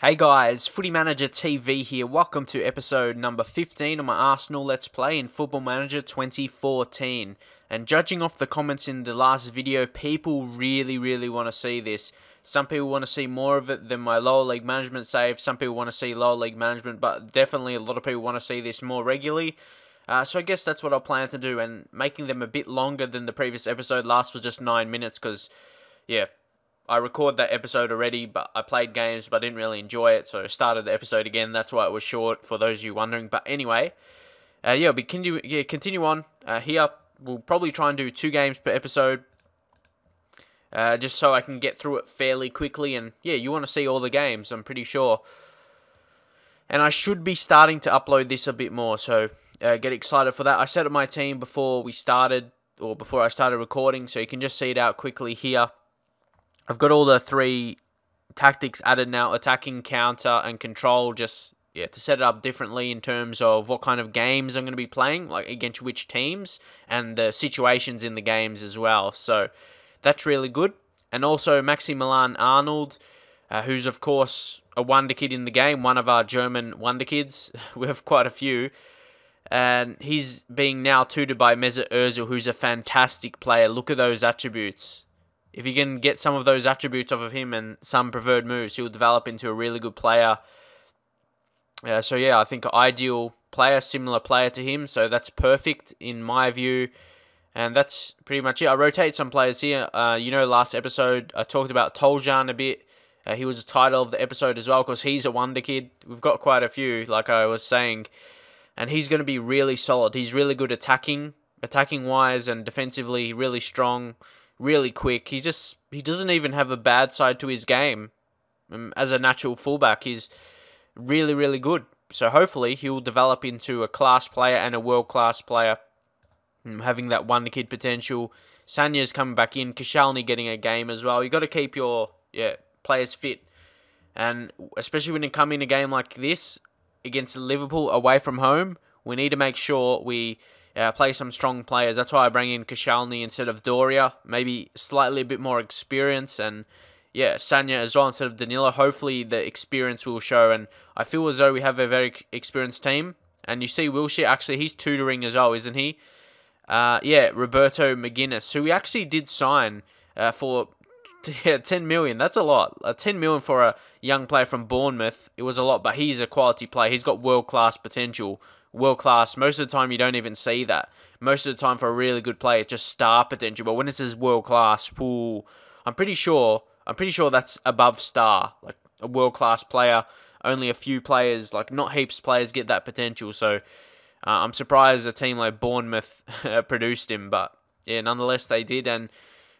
Hey guys, Footy Manager TV here. Welcome to episode number 15 of my Arsenal Let's Play in Football Manager 2014. And judging off the comments in the last video, people really want to see this. Some people want to see more of it than my lower league management save. Some people want to see lower league management, but definitely a lot of people want to see this more regularly. So I guess that's what I'll plan to do, and making them a bit longer than the previous episode. Last was just 9 minutes because, yeah, I recorded that episode already, but I played games, but I didn't really enjoy it, so I started the episode again. That's why it was short, for those of you wondering. But anyway, yeah, we continue on. Here, we'll probably try and do 2 games per episode, just so I can get through it fairly quickly. And yeah, you want to see all the games, I'm pretty sure. And I should be starting to upload this a bit more, so get excited for that. I set up my team before we started, or before I started recording, so you can just see it out quickly here. I've got all the 3 tactics added now: attacking, counter, and control, just to set it up differently in terms of what kind of games I'm going to be playing, like against which teams, and the situations in the games as well. So that's really good. And also Maximilian Arnold, who's of course a wonder kid in the game, one of our German wonder kids. We have quite a few. And he's being now tutored by Mesut Ozil, who's a fantastic player. Look at those attributes. If you can get some of those attributes off of him and some preferred moves, he'll develop into a really good player. So yeah, I think ideal player, similar player to him. So that's perfect in my view. And that's pretty much it. I rotate some players here. Last episode I talked about Toljan a bit. He was the title of the episode as well because he's a wonder kid. We've got quite a few, like I was saying. And he's going to be really solid. He's really good attacking-wise, and defensively really strong, really quick. He doesn't even have a bad side to his game. As a natural fullback, he's really good. So hopefully he'll develop into a class player and a world-class player, having that wonder kid potential. Sanya's coming back in. Koscielny getting a game as well. You got to keep your players fit, and especially when you come in a game like this against Liverpool away from home, we need to make sure we play some strong players. That's why I bring in Koscielny instead of Doria. Maybe slightly a bit more experience. And yeah, Sanya as well instead of Danilo. Hopefully the experience will show. And I feel as though we have a very experienced team. And you see Wilshere, actually, he's tutoring as well, isn't he? Roberto McGuinness, who we actually did sign for 10 million. That's a lot. 10 million for a young player from Bournemouth. It was a lot, but he's a quality player. He's got world-class potential. World-class. Most of the time, you don't even see that. Most of the time, for a really good player, it's just star potential. But when it says world-class, I'm pretty sure that's above star. Like a world-class player. Only a few players, like not heaps of players, get that potential. So I'm surprised a team like Bournemouth produced him. But yeah, nonetheless, they did, and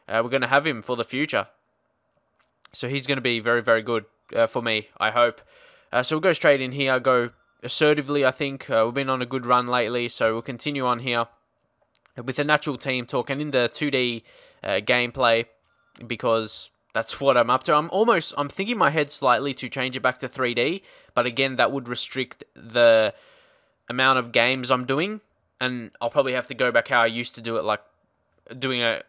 we're going to have him for the future. So he's going to be very good for me, I hope. So we'll go straight in here. Go assertively, I think. We've been on a good run lately, so we'll continue on here with the natural team talk and in the 2D gameplay, because that's what I'm up to. I'm thinking in my head slightly to change it back to 3D, but again, that would restrict the amount of games I'm doing, and I'll probably have to go back how I used to do it, like doing a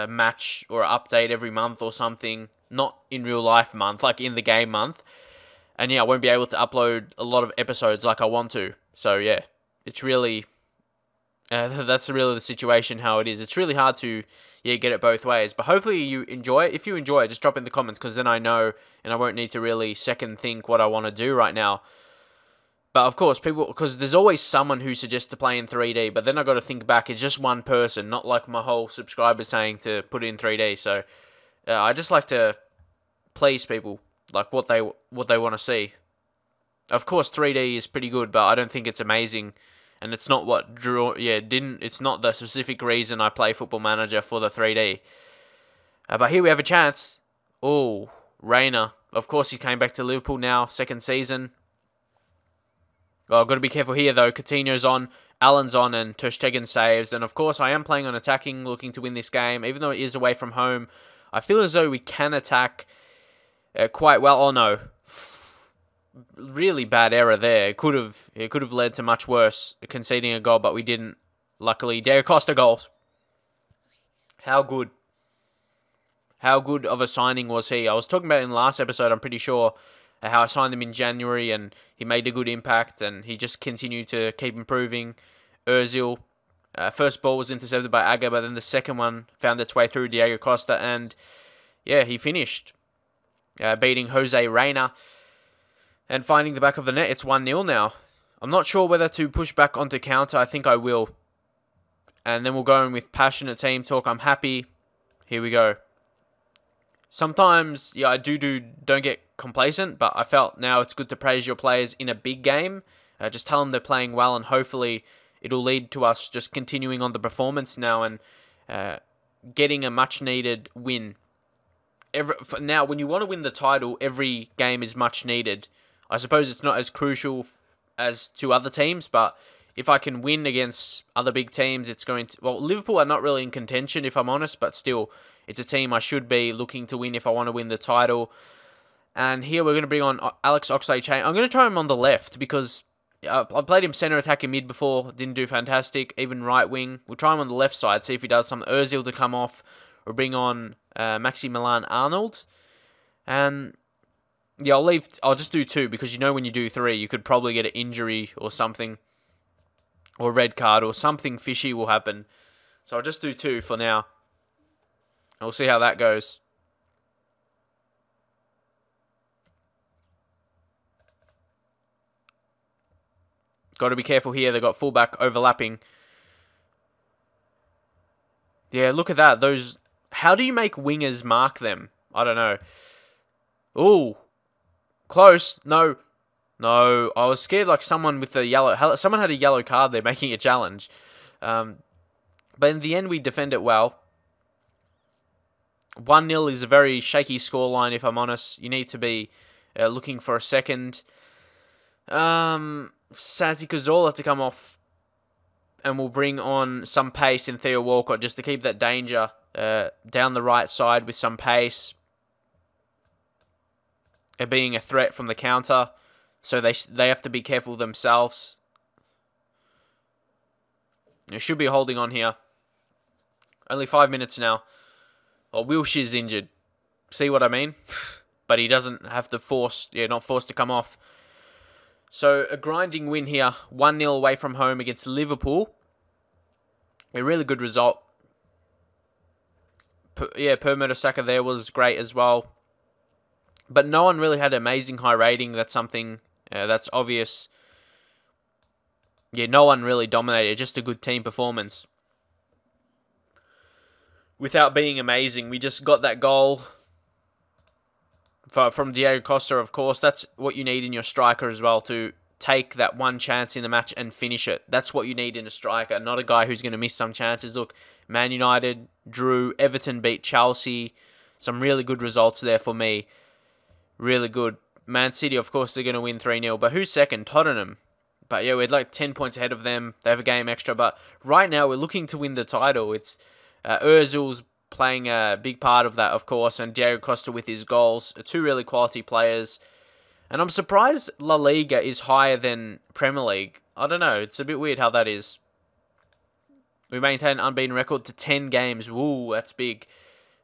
match or an update every month or something, not in real life month, like in the game month. And yeah, I won't be able to upload a lot of episodes like I want to. So yeah, it's really that's really the situation how it is. It's really hard to get it both ways. But hopefully you enjoy it. If you enjoy it, just drop in the comments, because then I know and I won't need to really second think what I want to do right now. But of course, because there's always someone who suggests to play in 3D, but then I got to think back, it's just one person, not like my whole subscribers saying to put it in 3D. So I just like to please people, like what they want to see. Of course, 3D is pretty good, but I don't think it's amazing, and it's not what it's not the specific reason I play Football Manager for the 3D. But here we have a chance. Oh, Reina. Of course, he's came back to Liverpool now, second season. Well, I've got to be careful here, though. Coutinho's on, Allen's on, and Ter Stegen saves. And, of course, I am playing on attacking, looking to win this game. Even though it is away from home, I feel as though we can attack quite well. Oh, no. Really bad error there. It could have led to much worse, conceding a goal, but we didn't. Luckily, Diego Costa goals. How good. How good of a signing was he? I was talking about it in the last episode, I'm pretty sure. how I signed him in January and he made a good impact and he just continued to keep improving. Ozil, first ball was intercepted by Aga, but then the second one found its way through Diego Costa and yeah, he finished beating Jose Reina and finding the back of the net. It's 1-0 now. I'm not sure whether to push back onto counter. I think I will. And then we'll go in with passionate team talk. I'm happy. Here we go. Sometimes, yeah, I don't get complacent, but I felt now it's good to praise your players in a big game. Just tell them they're playing well, and hopefully it'll lead to us just continuing on the performance now and getting a much-needed win. Now, when you want to win the title, every game is much needed. I suppose it's not as crucial as to other teams, but if I can win against other big teams, it's going to... Well, Liverpool are not really in contention, if I'm honest, but still, it's a team I should be looking to win if I want to win the title. And here we're going to bring on Alex Oxlade-Chamberlain. I'm going to try him on the left because I played him centre attacking mid before, didn't do fantastic, even right wing. We'll try him on the left side, see if he does something. Ozil to come off, or bring on Maximilian Arnold. And yeah, I'll just do 2 because you know when you do 3, you could probably get an injury or something, or a red card, or something fishy will happen. So I'll just do 2 for now. We'll see how that goes. Got to be careful here. They've got fullback overlapping. Yeah, look at that. Those. How do you make wingers mark them? I don't know. Ooh. Close. No. No. I was scared like someone with a yellow... Someone had a yellow card there making a challenge. But in the end, we defend it well. 1-0 is a very shaky scoreline, if I'm honest. You need to be looking for a second. Santi Cazorla to come off. And we'll bring on some pace in Theo Walcott just to keep that danger down the right side with some pace. Being a threat from the counter. So they have to be careful themselves. They should be holding on here. Only 5 minutes now. Oh, Wilshire's injured. See what I mean? But he doesn't have to force... Yeah, not forced to come off. So, a grinding win here. 1-0 away from home against Liverpool. A really good result. Per Mertesacker there was great as well. But no one really had an amazing high rating. That's something that's obvious. Yeah, no one really dominated. Just a good team performance. Without being amazing. We just got that goal from Diego Costa, of course. That's what you need in your striker as well, to take that one chance in the match and finish it. That's what you need in a striker, not a guy who's going to miss some chances. Look, Man United drew, Everton beat Chelsea. Some really good results there for me. Really good. Man City, of course, they're going to win 3-0. But who's second? Tottenham. But yeah, we're like 10 points ahead of them. They have a game extra. But right now, we're looking to win the title. It's Ozil's playing a big part of that, of course, and Diego Costa with his goals. 2 really quality players. And I'm surprised La Liga is higher than Premier League. I don't know. It's a bit weird how that is. We maintain an unbeaten record to 10 games. Woo, that's big.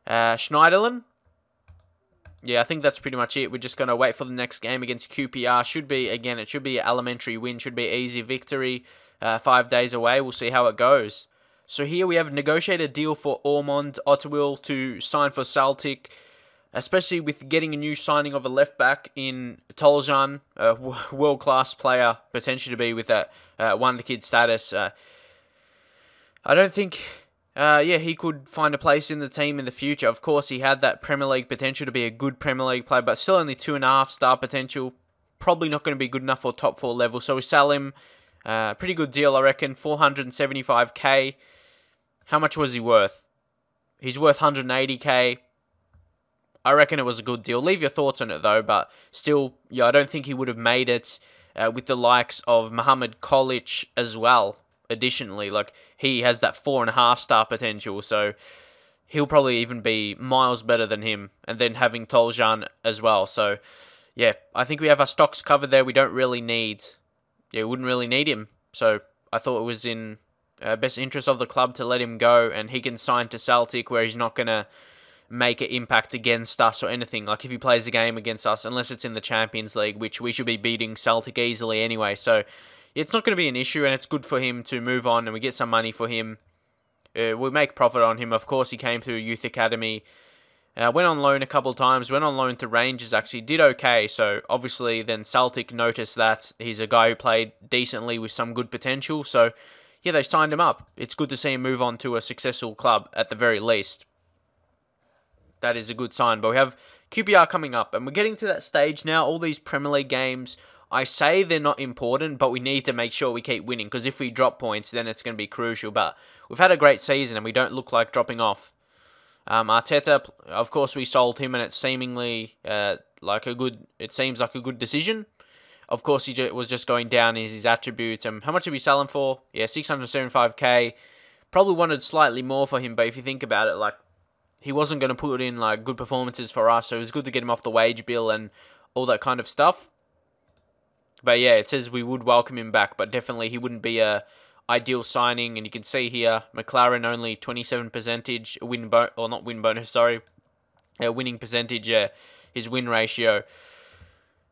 Schneiderlin? Yeah, I think that's pretty much it. We're just going to wait for the next game against QPR. Should be, again, it should be an elementary win. Should be an easy victory. 5 days away. We'll see how it goes. So here we have negotiated a deal for Ormond Otterwill to sign for Celtic, especially with getting a new signing of a left-back in Toljan, a world-class player, potentially to be with that wonder-kid status. I don't think, he could find a place in the team in the future. Of course, he had that Premier League potential to be a good Premier League player, but still only 2.5 star potential. Probably not going to be good enough for top 4 level, so we sell him. Pretty good deal, I reckon. 475k. How much was he worth? He's worth 180k. I reckon it was a good deal. Leave your thoughts on it, though. But still, yeah, I don't think he would have made it with the likes of Mohamed Kolic as well. Additionally, like, he has that 4.5 star potential. So he'll probably even be miles better than him. And then having Toljan as well. So, yeah, I think we have our stocks covered there. We don't really need... Yeah, we wouldn't really need him. So I thought it was in best interest of the club to let him go, and he can sign to Celtic, where he's not going to make an impact against us or anything. Like if he plays a game against us, unless it's in the Champions League, which we should be beating Celtic easily anyway. So it's not going to be an issue, and it's good for him to move on, and we get some money for him. We make profit on him. Of course, he came through Youth Academy. Went on loan a couple of times. Went on loan to Rangers, actually. Did okay. So, obviously, then Celtic noticed that he's a guy who played decently with some good potential. So, yeah, they signed him up. It's good to see him move on to a successful club, at the very least. That is a good sign. But we have QPR coming up, and we're getting to that stage now. All these Premier League games, I say they're not important, but we need to make sure we keep winning, because if we drop points, then it's going to be crucial. But we've had a great season, and we don't look like dropping off. Arteta, of course, we sold him, and it's seemingly it seems like a good decision. Of course, he was just going down in his attributes. How much did we sell him for? Yeah, 675k. Probably wanted slightly more for him, but if you think about it, like, he wasn't going to put in like good performances for us, so it was good to get him off the wage bill and all that kind of stuff. But yeah, it says we would welcome him back, but definitely he wouldn't be a ideal signing. And you can see here, McLaren only 27% winning percentage. His win ratio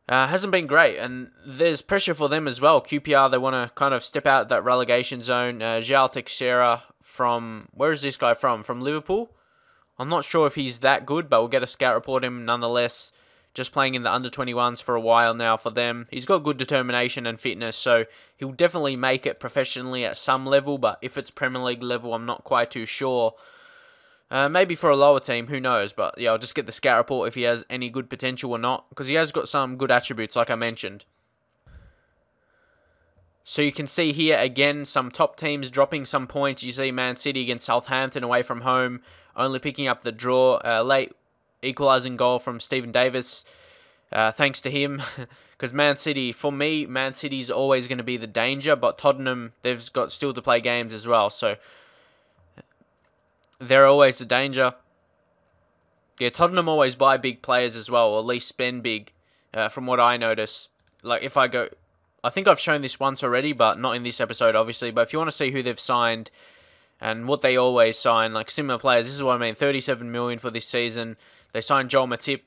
hasn't been great, and there's pressure for them as well. QPR, they want to kind of step out that relegation zone. João Teixeira where is this guy from? From Liverpool. I'm not sure if he's that good, but we'll get a scout report him nonetheless. Just playing in the under-21s for a while now for them. He's got good determination and fitness, so he'll definitely make it professionally at some level, but if it's Premier League level, I'm not quite too sure. Maybe for a lower team, who knows, but yeah, I'll just get the scout report if he has any good potential or not, because he has got some good attributes, like I mentioned. So you can see here, again, some top teams dropping some points. You see Man City against Southampton away from home, only picking up the draw. Late equalising goal from Stephen Davis. Thanks to him. Because Man City, for me, Man City's always going to be the danger, but Tottenham, they've got still to play games as well. So they're always the danger. Yeah, Tottenham always buy big players as well, or at least spend big, from what I notice. Like, if I go... I think I've shown this once already, but not in this episode, obviously. But if you want to see who they've signed and what they always sign, like similar players, this is what I mean. 37 million for this season. They signed Joel Matip.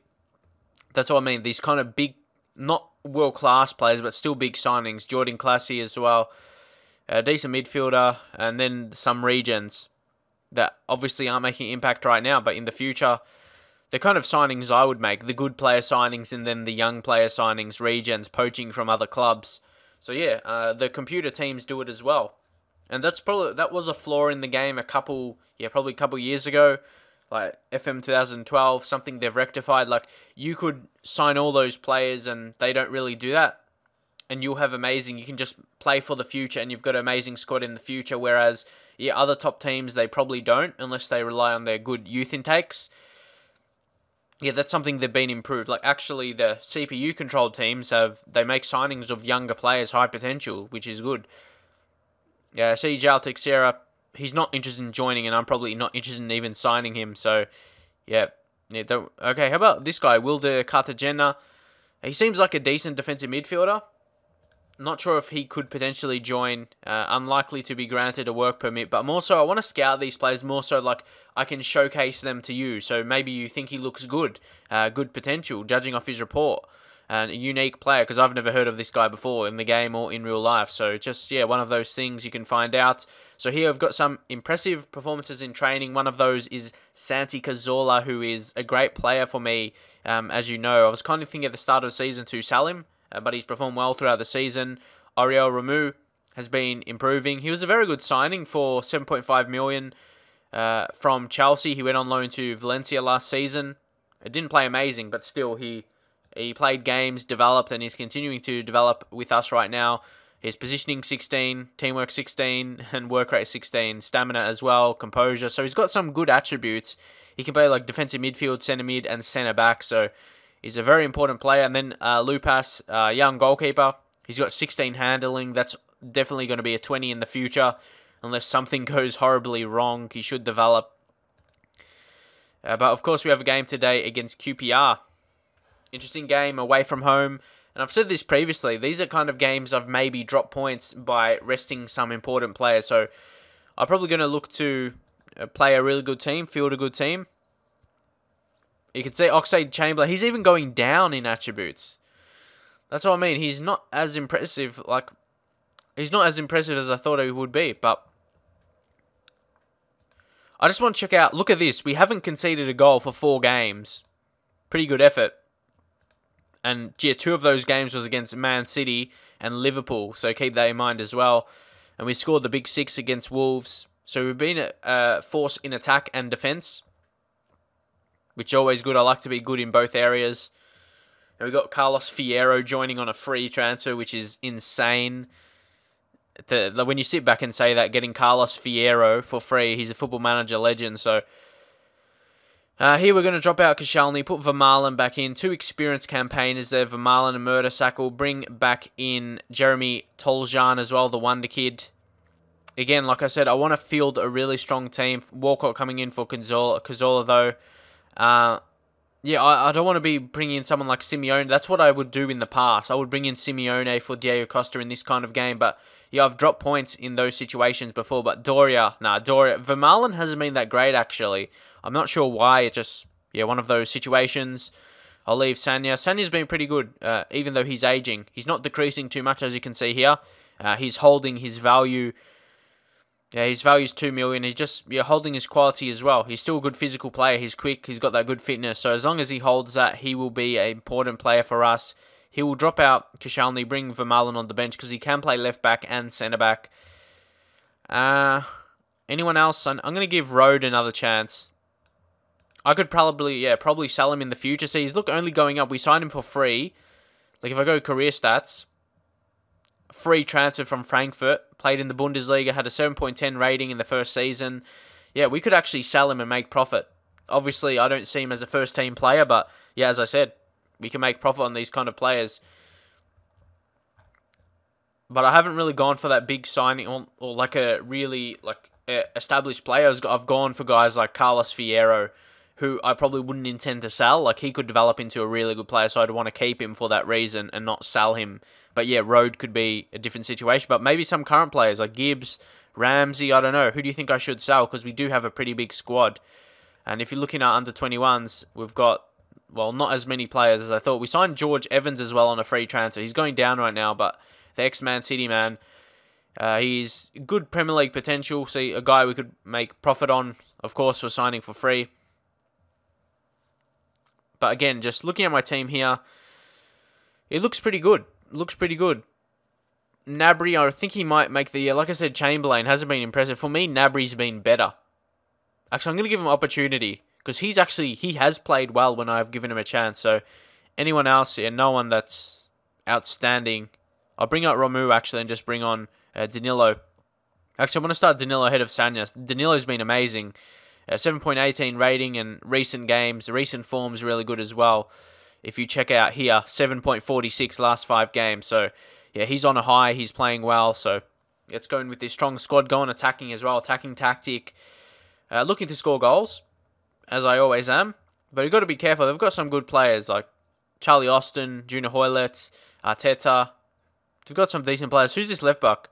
That's what I mean. These kind of big, not world-class players, but still big signings. Jordan Classy as well. A decent midfielder. And then some regions that obviously aren't making impact right now, but in the future, the kind of signings I would make. The good player signings and then the young player signings, regions, poaching from other clubs. So yeah, the computer teams do it as well. And that was a flaw in the game probably a couple years ago. Like FM 2012, something they've rectified. Like, you could sign all those players and they don't really do that. And you'll have you can just play for the future and you've got an amazing squad in the future. Whereas, yeah, other top teams, they probably don't unless they rely on their good youth intakes. Yeah, that's something they've been improved. Like, actually, the CPU-controlled teams they make signings of younger players, high potential, which is good. Yeah, see João Teixeira, he's not interested in joining, and I'm probably not interested in even signing him. So, yeah. Okay, how about this guy, Wilder Cartagena? He seems like a decent defensive midfielder. Not sure if he could potentially join. Unlikely to be granted a work permit. But more so, I want to scout these players more so like I can showcase them to you. So maybe you think he looks good. Good potential, judging off his report. And a unique player, because I've never heard of this guy before in the game or in real life. So just, yeah, one of those things you can find out. So here I've got some impressive performances in training. One of those is Santi Cazorla, who is a great player for me. As you know, I was kind of thinking at the start of the season to sell him. But he's performed well throughout the season. Oriol Ramu has been improving. He was a very good signing for 7.5 million from Chelsea. He went on loan to Valencia last season. It didn't play amazing, but still he played games, developed, and he's continuing to develop with us right now. His positioning 16, teamwork 16, and work rate 16. Stamina as well, composure. So he's got some good attributes. He can play like defensive midfield, centre mid, and centre back. So he's a very important player. And then Lupas, young goalkeeper. He's got 16 handling. That's definitely going to be a 20 in the future. Unless something goes horribly wrong, he should develop. But of course, we have a game today against QPR. Interesting game away from home. And I've said this previously. These are kind of games I've maybe dropped points by resting some important players. So I'm probably going to look to play a really good team, field a good team. You could say Oxlade-Chamberlain. He's even going down in attributes. That's what I mean. He's not as impressive. Like, he's not as impressive as I thought he would be. But I just want to check out. Look at this. We haven't conceded a goal for 4 games. Pretty good effort. And yeah, 2 of those games was against Man City and Liverpool. So keep that in mind as well. And we scored the big 6 against Wolves. So we've been a force in attack and defence, which is always good. I like to be good in both areas. And we got Carlos Fierro joining on a free transfer, which is insane. When you sit back and say that, getting Carlos Fierro for free, he's a Football Manager legend. So here we're going to drop out Koscielny, put Vermaelen back in. 2 experienced campaigners there, Vermaelen and Mertesacker. Bring back in Jeremy Toljan as well, the wonder kid. Again, like I said, I want to field a really strong team. Walcott coming in for Cazorla though. Yeah, I don't want to be bringing in someone like Simeone. That's what I would do in the past. I would bring in Simeone for Diego Costa in this kind of game. But yeah, I've dropped points in those situations before. But Doria. Vermaelen hasn't been that great, actually. I'm not sure why. It's just, yeah, one of those situations. I'll leave Sanya. Sanya's been pretty good, even though he's aging. He's not decreasing too much, as you can see here. He's holding his value. Yeah, his value's 2 million. He's just holding his quality as well. He's still a good physical player. He's quick. He's got that good fitness. So as long as he holds that, he will be an important player for us. He will drop out Koscielny, bring Vermaelen on the bench because he can play left back and centre back. Anyone else? I'm going to give Rode another chance. I could probably sell him in the future. See, he's only going up. We signed him for free. Like if I go career stats, free transfer from Frankfurt, played in the Bundesliga, had a 7.10 rating in the first season. Yeah, we could actually sell him and make profit. Obviously, I don't see him as a first-team player, but yeah, as I said, we can make profit on these kind of players. But I haven't really gone for that big signing or like a really established player. I've gone for guys like Carlos Fierro, who I probably wouldn't intend to sell. Like, he could develop into a really good player, so I'd want to keep him for that reason and not sell him. But yeah, Rode could be a different situation. But maybe some current players like Gibbs, Ramsey, I don't know. Who do you think I should sell? Because we do have a pretty big squad. And if you're looking at under-21s, we've got, well, not as many players as I thought. We signed George Evans as well on a free transfer. He's going down right now, but the ex-Man City man, he's good Premier League potential. See, a guy we could make profit on, of course, for signing for free. But again, just looking at my team here, it looks pretty good. Looks pretty good. Gnabry, I think he might make the... Like I said, Chamberlain hasn't been impressive. For me, Gnabry's been better. Actually, I'm going to give him opportunity. Because he has played well when I've given him a chance. So, anyone else, yeah, no one that's outstanding. I'll bring out Romu, actually, and just bring on Danilo. Actually, I want to start Danilo ahead of Sanyas. Danilo's been amazing. 7.18 rating and recent games. Recent form's really good as well. If you check out here, 7.46 last 5 games. So, yeah, he's on a high. He's playing well. So, it's going with this strong squad. Going attacking as well. Attacking tactic. Looking to score goals, as I always am. But you've got to be careful. They've got some good players like Charlie Austin, Junior Hoylett, Arteta. They've got some decent players. Who's this left back?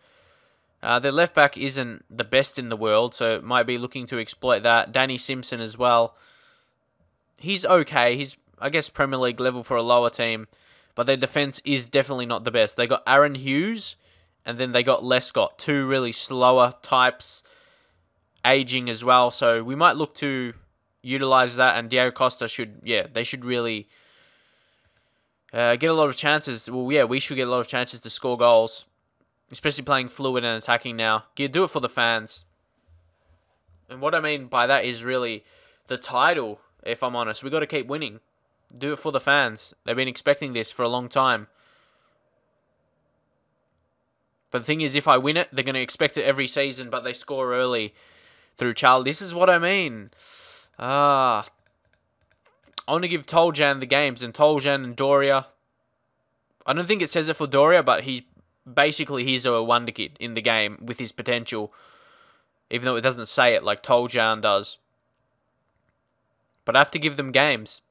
Their left back isn't the best in the world, so might be looking to exploit that. Danny Simpson as well. He's okay. He's, I guess, Premier League level for a lower team. But their defence is definitely not the best. They got Aaron Hughes, and then they got Lescott. 2 really slower types. Aging as well. So we might look to utilise that. And Diego Costa should, they should really get a lot of chances. Well, yeah, we should get a lot of chances to score goals. Especially playing fluid and attacking now. Do it for the fans. And what I mean by that is really the title, if I'm honest. We've got to keep winning. Do it for the fans. They've been expecting this for a long time. But the thing is, if I win it, they're going to expect it every season, but they score early through Charlie. This is what I mean. I want to give Toljan the games, and Toljan and Doria. I don't think it says it for Doria, but he's a wonder kid in the game with his potential. Even though it doesn't say it like Toljan does. But I have to give them games.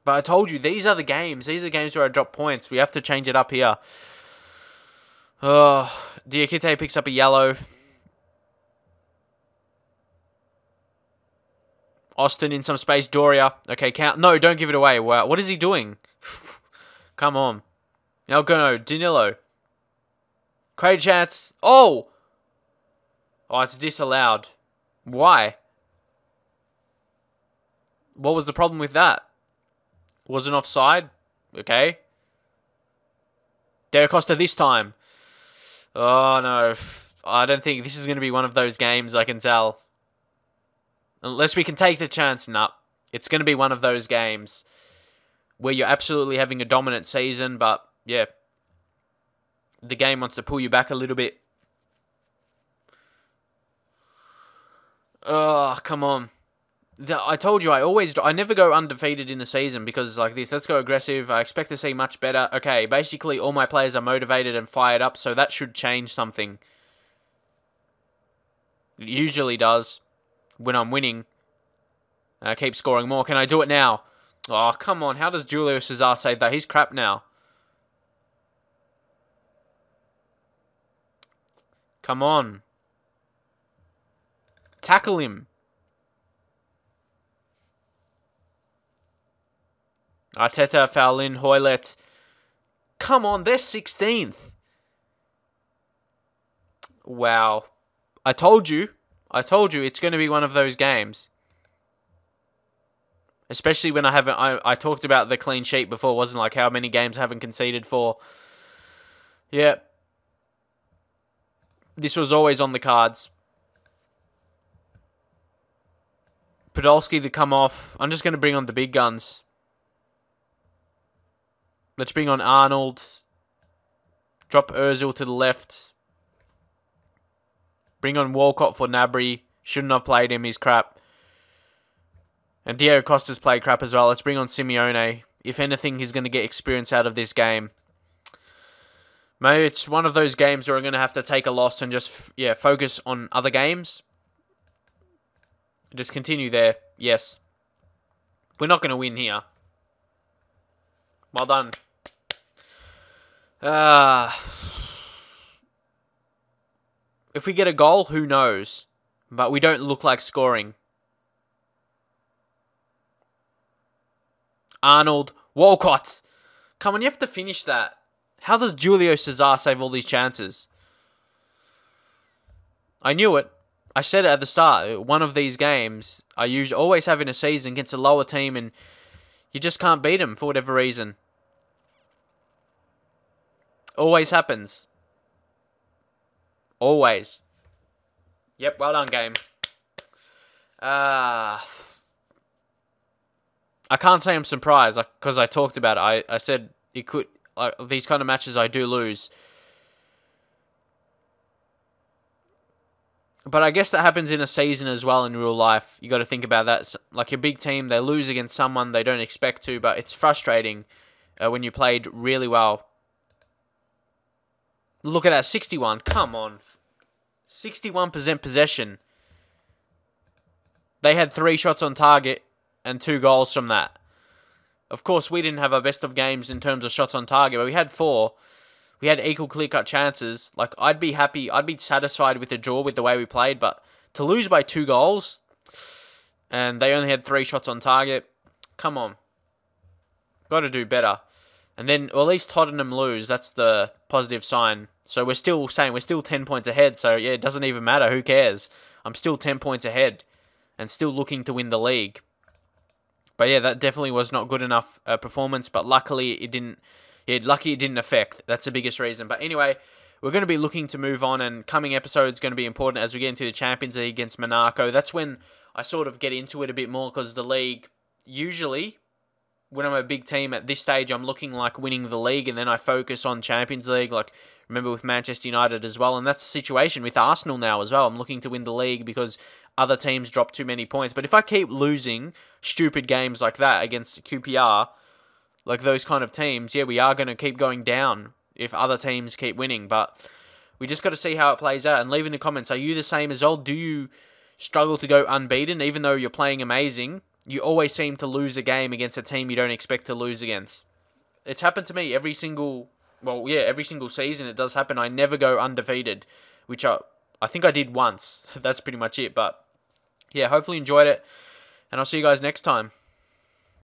But I told you, these are the games. These are the games where I drop points. We have to change it up here. Oh, Diakite picks up a yellow. Austin in some space. Doria. Okay, count. No, don't give it away. Wow, what is he doing? Come on. Now go. Danilo. Great chance. Oh! Oh, it's disallowed. Why? What was the problem with that? Wasn't offside? Okay. Diego Costa this time. Oh, no. I don't think this is going to be one of those games, I can tell. Unless we can take the chance. Nah. It's going to be one of those games where you're absolutely having a dominant season, but, yeah. The game wants to pull you back a little bit. Oh, come on. I told you, I never go undefeated in the season because it's like this. Let's go aggressive. I expect to see much better. Okay, basically all my players are motivated and fired up, so that should change something. It usually does when I'm winning. I keep scoring more. Can I do it now? Oh, come on. How does Julio Cesar save that? He's crap now. Come on. Tackle him. Arteta, foul in, Hoylett. Come on, they're 16th. Wow. I told you it's going to be one of those games. Especially when I talked about the clean sheet before, wasn't like how many games I haven't conceded for. Yeah. This was always on the cards. Podolski to come off. I'm just going to bring on the big guns. Let's bring on Arnold. Drop Ozil to the left. Bring on Walcott for Gnabry. Shouldn't have played him. He's crap. And Diego Costa's played crap as well. Let's bring on Simeone. If anything, he's going to get experience out of this game. Maybe it's one of those games where I'm going to have to take a loss and just, focus on other games. Just continue there. Yes. We're not going to win here. Well done. If we get a goal, who knows? But we don't look like scoring. Arnold. Walcott. Come on, you have to finish that. How does Julio Cesar save all these chances? I knew it. I said it at the start. One of these games, I always have in a season against a lower team, and you just can't beat them for whatever reason. Always happens. Always. Yep, well done, game. I can't say I'm surprised because I talked about it. I said it could. These kind of matches I do lose. But I guess that happens in a season as well in real life. You got to think about that. Like your big team, they lose against someone they don't expect to, but it's frustrating when you played really well. Look at that, 61. Come on. 61% possession. They had 3 shots on target and 2 goals from that. Of course, we didn't have our best of games in terms of shots on target, but we had 4. We had equal clear-cut chances. Like, I'd be happy, I'd be satisfied with a draw with the way we played, but to lose by 2 goals, and they only had 3 shots on target, come on. Got to do better. And then, or at least Tottenham lose, that's the positive sign. So we're still saying we're still 10 points ahead, so yeah, it doesn't even matter, who cares? I'm still 10 points ahead, and still looking to win the league. But yeah, that definitely was not good enough performance. But luckily, it didn't. Yeah, lucky it didn't affect. That's the biggest reason. But anyway, we're going to be looking to move on, and coming episode's going to be important as we get into the Champions League against Monaco. That's when I sort of get into it a bit more because the league usually, when I'm a big team at this stage, I'm looking like winning the league, and then I focus on Champions League. Like remember with Manchester United as well, and that's the situation with Arsenal now as well. I'm looking to win the league because other teams drop too many points. But if I keep losing stupid games like that against QPR, like those kind of teams, yeah, we are going to keep going down if other teams keep winning. But we just got to see how it plays out. And leave in the comments, are you the same as well? Do you struggle to go unbeaten even though you're playing amazing? You always seem to lose a game against a team you don't expect to lose against. It's happened to me every single season it does happen. I never go undefeated, which I think I did once. That's pretty much it. But yeah, hopefully you enjoyed it. and I'll see you guys next time.